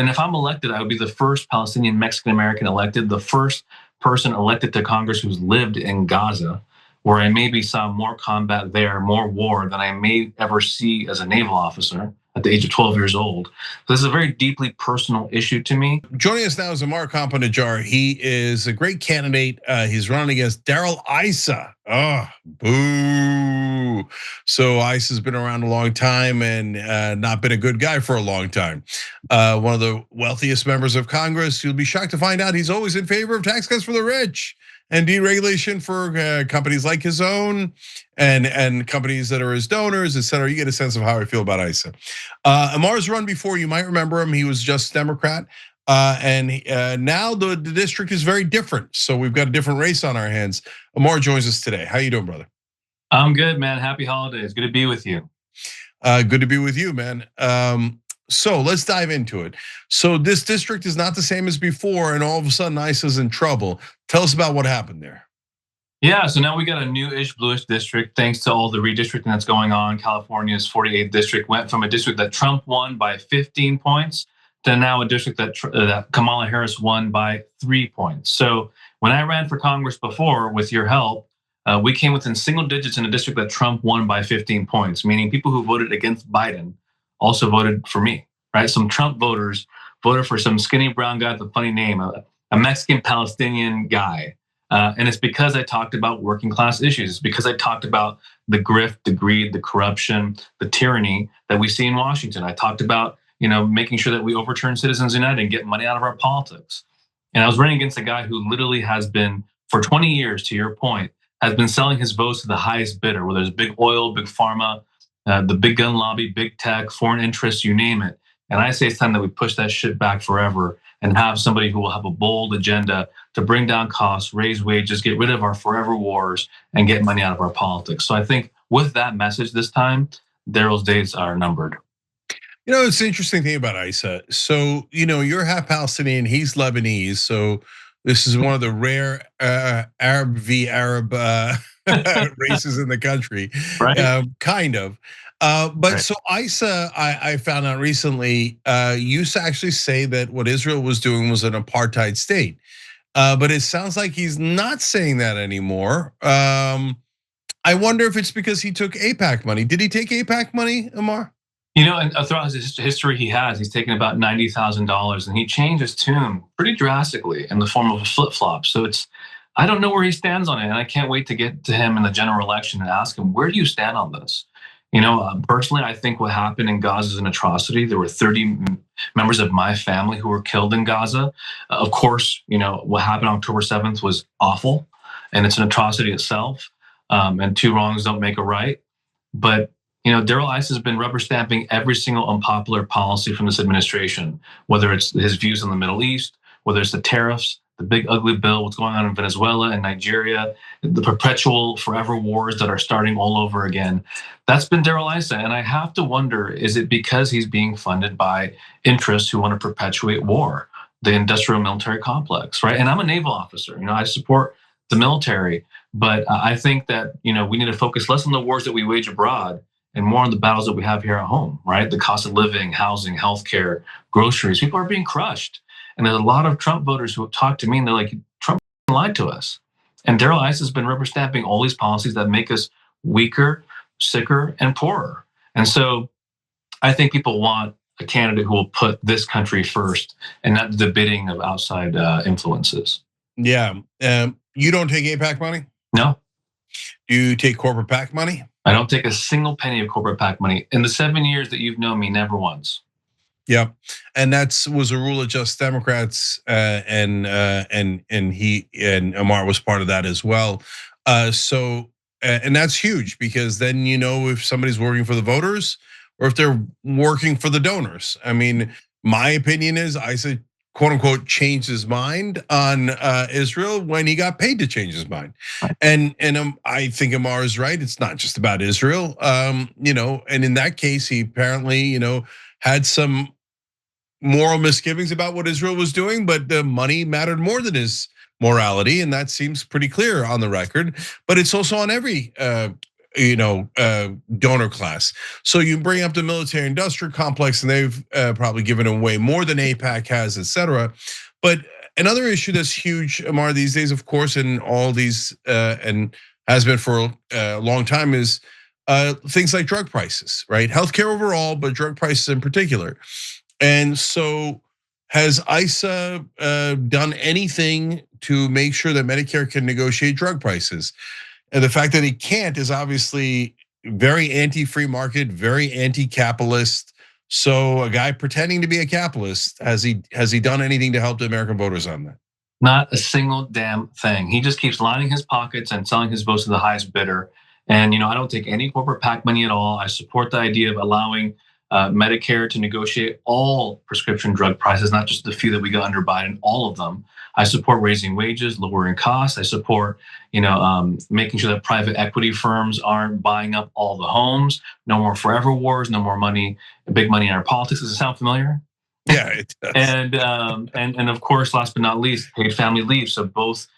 And if I'm elected, I would be the first Palestinian Mexican American elected, the first person elected to Congress who's lived in Gaza, where I maybe saw more combat there, more war than I may ever see as a naval officer at the age of 12 years old. So this is a very deeply personal issue to me. Joining us now is Ammar Campa-Najjar. He is a great candidate. He's running against Darrell Issa. Oh, boo. So Issa's been around a long time and not been a good guy for a long time. One of the wealthiest members of Congress. You'll be shocked to find out he's always in favor of tax cuts for the rich and deregulation for companies like his own and companies that are his donors, et cetera. You get a sense of how I feel about Issa. Ammar's run before, you might remember him. He was just Democrat. And now the district is very different. So we've got a different race on our hands. Ammar joins us today. How you doing, brother? I'm good, man. Happy holidays. Good to be with you. Good to be with you, man. So let's dive into it. So this district is not the same as before, and all of a sudden Issa's in trouble. Tell us about what happened there. Yeah, so now we got a new-ish bluish district thanks to all the redistricting that's going on. California's 48th district went from a district that Trump won by 15 points to now a district that Kamala Harris won by 3 points. So when I ran for Congress before, with your help, we came within single digits in a district that Trump won by 15 points, meaning people who voted against Biden also voted for me, right? Some Trump voters voted for some skinny brown guy with a funny name, a Mexican Palestinian guy. And it's because I talked about working class issues. It's because I talked about the grift, the greed, the corruption, the tyranny that we see in Washington. I talked about, making sure that we overturn Citizens United and get money out of our politics. And I was running against a guy who literally has been, for 20 years, to your point, has been selling his votes to the highest bidder, whether it's big oil, big pharma, the big gun lobby, big tech, foreign interests, you name it. And I say it's time that we push that shit back forever and have somebody who will have a bold agenda to bring down costs, raise wages, get rid of our forever wars, and get money out of our politics. So I think with that message this time, Darrell's days are numbered. It's the interesting thing about Issa. So, you're half Palestinian, he's Lebanese. So this is one of the rare Arab v. Arab races in the country, right? Kind of. But right. So Issa, I found out recently, used to actually say that what Israel was doing was an apartheid state. But it sounds like he's not saying that anymore. I wonder if it's because he took AIPAC money. Did he take AIPAC money, Ammar? And throughout his history, he's taken about $90,000, and he changed his tune pretty drastically in the form of a flip flop. So I don't know where he stands on it, and I can't wait to get to him in the general election and ask him, where do you stand on this? Personally, I think what happened in Gaza is an atrocity. There were 30 members of my family who were killed in Gaza. Of course, what happened on October 7th was awful, and it's an atrocity itself. And two wrongs don't make a right. But Darrell Issa has been rubber stamping every single unpopular policy from this administration, whether it's his views on the Middle East, whether it's the tariffs, the big ugly bill, what's going on in Venezuela and Nigeria, the perpetual forever wars that are starting all over again. That's been Darrell Issa. And I have to wonder, is it because he's being funded by interests who want to perpetuate war, the industrial military complex, right? And I'm a naval officer, I support the military, but I think that, we need to focus less on the wars that we wage abroad and more on the battles that we have here at home, right? The cost of living, housing, healthcare, groceries. People are being crushed. And there's a lot of Trump voters who have talked to me and they're like, Trump lied to us. And Darrell Issa has been rubber stamping all these policies that make us weaker, sicker, and poorer. And so I think people want a candidate who will put this country first and not the bidding of outside influences. Yeah, you don't take AIPAC money? No. Do you take corporate PAC money? I don't take a single penny of corporate PAC money. In the 7 years that you've known me, never once. Yeah, and that was a rule of just Democrats, and Ammar was part of that as well. So that's huge because then if somebody's working for the voters or if they're working for the donors. I mean, my opinion is Issa, quote unquote, changed his mind on Israel when he got paid to change his mind. And I think Ammar is right. It's not just about Israel, and in that case, he apparently, had some moral misgivings about what Israel was doing, but the money mattered more than his morality, and that seems pretty clear on the record. But it's also on every donor class. So you bring up the military industrial complex, and they've probably given away more than AIPAC has, et cetera. But another issue that's huge, Ammar, these days, of course, in all these and has been for a long time, is things like drug prices, right? Healthcare overall, but drug prices in particular. And so, has Issa done anything to make sure that Medicare can negotiate drug prices? And the fact that he can't is obviously very anti-free market, very anti-capitalist. So a guy pretending to be a capitalist, has he done anything to help the American voters on that? Not a single damn thing. He just keeps lining his pockets and selling his votes to the highest bidder. And I don't take any corporate PAC money at all. I support the idea of allowing Medicare to negotiate all prescription drug prices, not just the few that we got under Biden, all of them. I support raising wages, lowering costs. I support, making sure that private equity firms aren't buying up all the homes. No more forever wars. No more money, big money in our politics. Does it sound familiar? Yeah, it does. And of course, last but not least, paid family leave, so both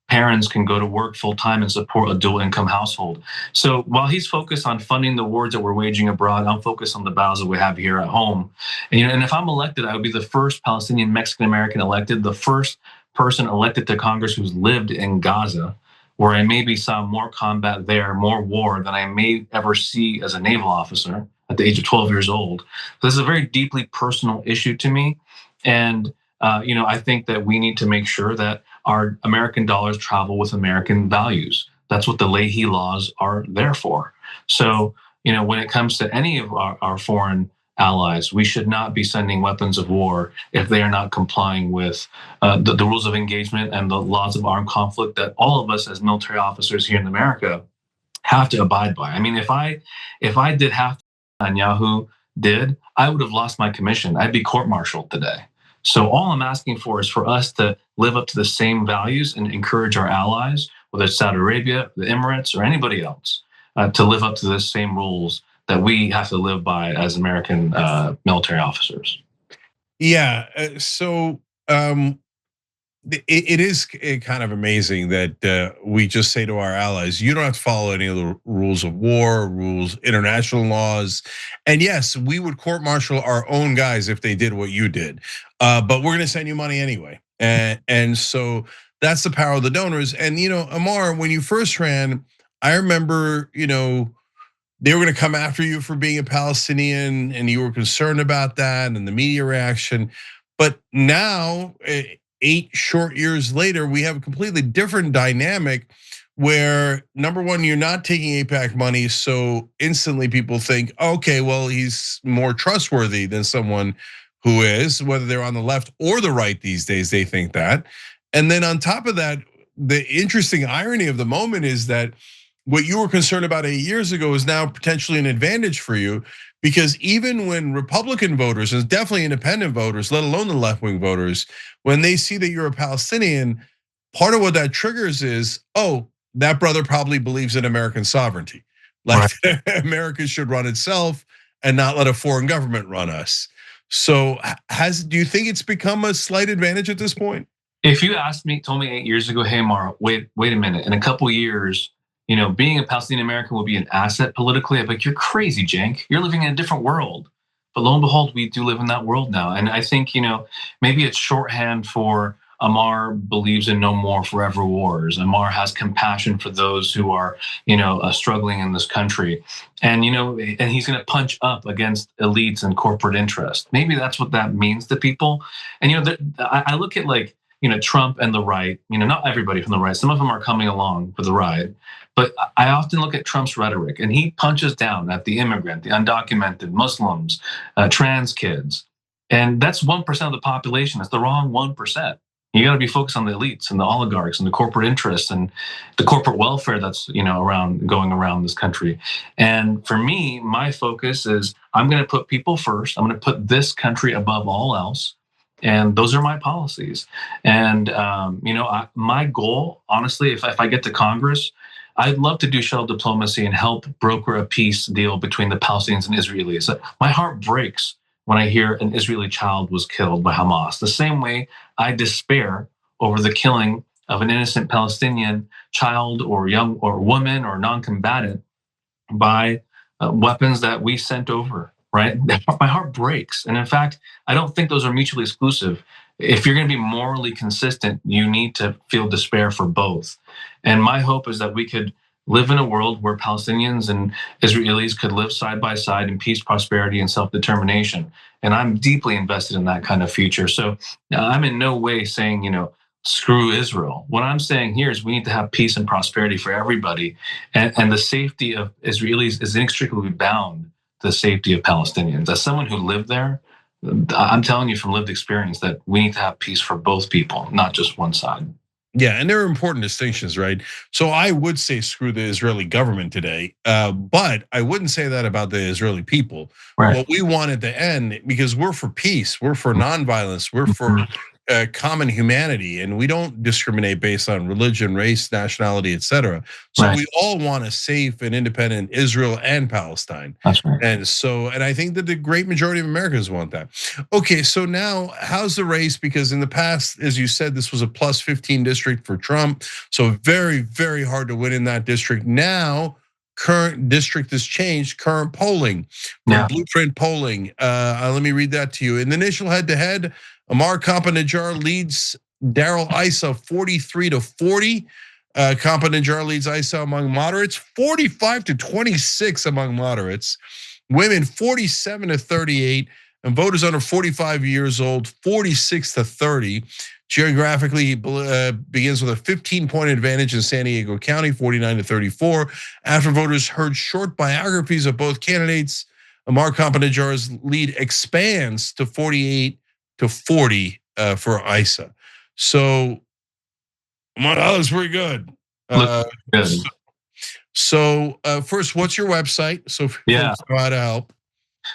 parents can go to work full time and support a dual income household. So while he's focused on funding the wars that we're waging abroad, I'm focused on the battles that we have here at home. And if I'm elected, I would be the first Palestinian Mexican American elected, the first person elected to Congress who's lived in Gaza, where I maybe saw more combat there, more war than I may ever see as a naval officer at the age of 12 years old. So this is a very deeply personal issue to me. And I think that we need to make sure that our American dollars travel with American values. That's what the Leahy laws are there for. So, when it comes to any of our foreign allies, we should not be sending weapons of war if they are not complying with the rules of engagement and the laws of armed conflict that all of us as military officers here in America have to abide by. I mean, if I did half Netanyahu did, I would have lost my commission. I'd be court-martialed today. So all I'm asking for is for us to live up to the same values and encourage our allies, whether it's Saudi Arabia, the Emirates, or anybody else, to live up to the same rules that we have to live by as American military officers. Yeah, so it is kind of amazing that we just say to our allies, you don't have to follow any of the rules of war, international laws. And yes, we would court martial our own guys if they did what you did, but we're gonna send you money anyway. And so that's the power of the donors. And Ammar, when you first ran, I remember, they were gonna come after you for being a Palestinian, and you were concerned about that and the media reaction. But now, 8 short years later, we have a completely different dynamic where, number one, you're not taking AIPAC money, so instantly people think, okay, well, he's more trustworthy than someone who is, whether they're on the left or the right these days, they think that. And then on top of that, the interesting irony of the moment is that what you were concerned about 8 years ago is now potentially an advantage for you, because even when Republican voters, and definitely independent voters, let alone the left-wing voters, when they see that you're a Palestinian, part of what that triggers is, oh, that brother probably believes in American sovereignty. Like right. America should run itself and not let a foreign government run us. So do you think it's become a slight advantage at this point? If you told me 8 years ago, hey, Mara, wait a minute, in a couple years, being a Palestinian American will be an asset politically, I'm like, you're crazy, Cenk. You're living in a different world. But lo and behold, we do live in that world now. And I think, maybe it's shorthand for Ammar believes in no more forever wars. Ammar has compassion for those who are, struggling in this country. And, and he's gonna punch up against elites and corporate interests. Maybe that's what that means to people. And, I look at Trump and the right, not everybody from the right, some of them are coming along for the ride. But I often look at Trump's rhetoric, and he punches down at the immigrant, the undocumented, Muslims, trans kids. And that's 1% of the population. It's the wrong 1%. You got to be focused on the elites and the oligarchs and the corporate interests and the corporate welfare that's going around this country. And for me, my focus is I'm going to put people first. I'm going to put this country above all else. And those are my policies. And my goal, honestly, if I get to Congress, I'd love to do shuttle diplomacy and help broker a peace deal between the Palestinians and Israelis. My heart breaks when I hear an Israeli child was killed by Hamas. The same way I despair over the killing of an innocent Palestinian child or young or woman or non-combatant by weapons that we sent over, right? My heart breaks. And in fact, I don't think those are mutually exclusive. If you're going to be morally consistent, you need to feel despair for both. And my hope is that we could live in a world where Palestinians and Israelis could live side by side in peace, prosperity, and self-determination. And I'm deeply invested in that kind of future. So I'm in no way saying, screw Israel. What I'm saying here is we need to have peace and prosperity for everybody. And the safety of Israelis is inextricably bound to the safety of Palestinians. As someone who lived there, I'm telling you from lived experience that we need to have peace for both people, not just one side. Yeah, and there are important distinctions, right? So I would say screw the Israeli government today, but I wouldn't say that about the Israeli people. Right. What we want at the end, because we're for peace, we're for nonviolence, we're for common humanity, and we don't discriminate based on religion, race, nationality, etc. So Right. we all want a safe and independent Israel and Palestine. That's right. And I think that the great majority of Americans want that. Okay, so now how's the race? Because in the past, as you said, this was a plus 15 district for Trump. So very, very hard to win in that district. Now, current district has changed, current polling from Blueprint Polling. Let me read that to you. In the initial head-to-head, Ammar Campa-Najjar leads Darrell Issa 43-40. Campa-Najjar leads Issa among moderates, 45-26 among moderates. Women 47-38, and voters under 45 years old 46-30. Geographically, he begins with a 15-point advantage in San Diego County, 49-34. After voters heard short biographies of both candidates, Ammar Campa-Najjar's lead expands to 48-40 for Issa. So, that looks pretty good. Good. So first, what's your website? So folks know how to help.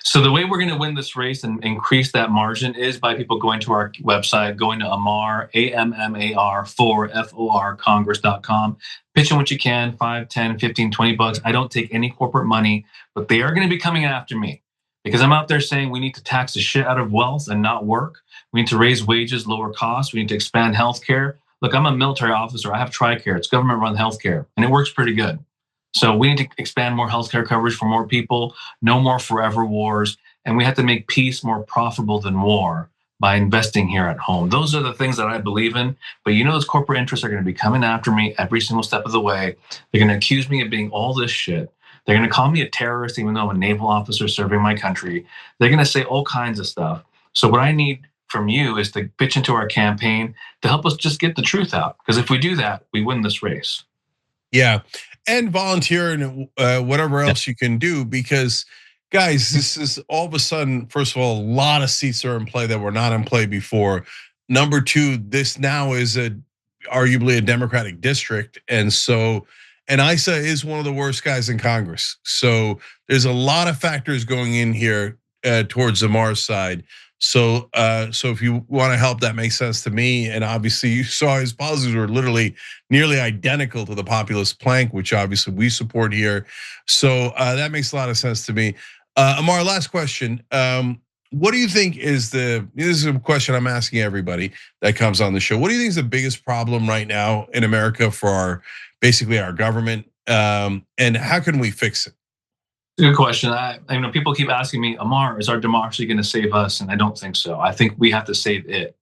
So the way we're going to win this race and increase that margin is by people going to our website, going to Ammar, AMMAR, FOR, Congress.com. Pitch in what you can, 5, 10, 15, 20 bucks. I don't take any corporate money, but they are going to be coming after me because I'm out there saying we need to tax the shit out of wealth and not work. We need to raise wages, lower costs. We need to expand healthcare. Look, I'm a military officer. I have TRICARE. It's government-run healthcare, and it works pretty good. So we need to expand more healthcare coverage for more people, no more forever wars, and we have to make peace more profitable than war by investing here at home. Those are the things that I believe in, but those corporate interests are going to be coming after me every single step of the way. They're going to accuse me of being all this shit. They're going to call me a terrorist even though I'm a naval officer serving my country. They're going to say all kinds of stuff. So what I need from you is to pitch into our campaign to help us just get the truth out, because if we do that, we win this race. Yeah, and volunteer and whatever else you can do, because guys, this is all of a sudden, first of all, a lot of seats are in play that were not in play before. Number two, this now is arguably a Democratic district, and Issa is one of the worst guys in Congress. So there's a lot of factors going in here towards Ammar's side. So if you want to help, that makes sense to me. And obviously, you saw his policies were literally nearly identical to the populist plank, which obviously we support here. So that makes a lot of sense to me. Ammar, last question. What do you think is this is a question I'm asking everybody that comes on the show. What do you think is the biggest problem right now in America for basically our government? And how can we fix it? Good question. People keep asking me, Ammar, is our democracy going to save us? And I don't think so. I think we have to save it.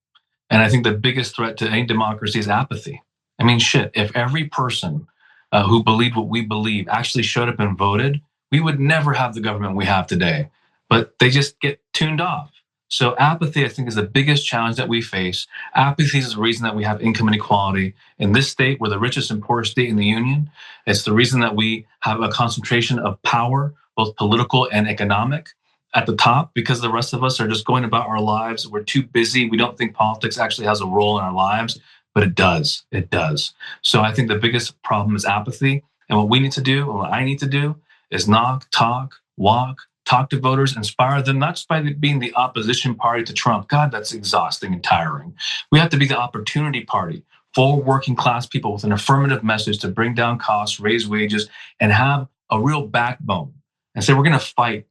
And I think the biggest threat to any democracy is apathy. I mean, shit, if every person who believed what we believe actually showed up and voted, we would never have the government we have today. But they just get tuned off. So apathy, I think, is the biggest challenge that we face. Apathy is the reason that we have income inequality. In this state, we're the richest and poorest state in the union. It's the reason that we have a concentration of power, both political and economic, at the top, because the rest of us are just going about our lives. We're too busy. We don't think politics actually has a role in our lives, but it does. It does. So I think the biggest problem is apathy. And what we need to do, and what I need to do, is knock, talk, walk, talk to voters, inspire them, not just by being the opposition party to Trump. God, that's exhausting and tiring. We have to be the opportunity party for working class people with an affirmative message to bring down costs, raise wages, and have a real backbone. And say, we're going to fight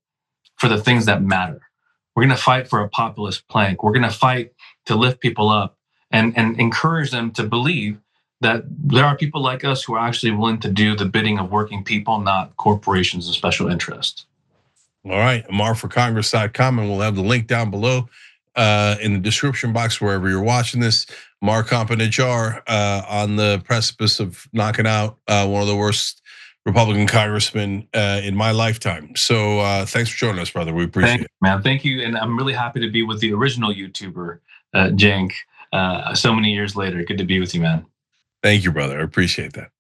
for the things that matter. We're going to fight for a populist plank. We're going to fight to lift people up and encourage them to believe that there are people like us who are actually willing to do the bidding of working people, not corporations and special interests. All right, AmmarForCongress.com, and we'll have the link down below in the description box wherever you're watching this. Ammar Campa-Najjar on the precipice of knocking out one of the worst Republican congressmen in my lifetime. So thanks for joining us, brother. We appreciate it, man. Thank you, and I'm really happy to be with the original YouTuber, Cenk. So many years later, good to be with you, man. Thank you, brother. I appreciate that.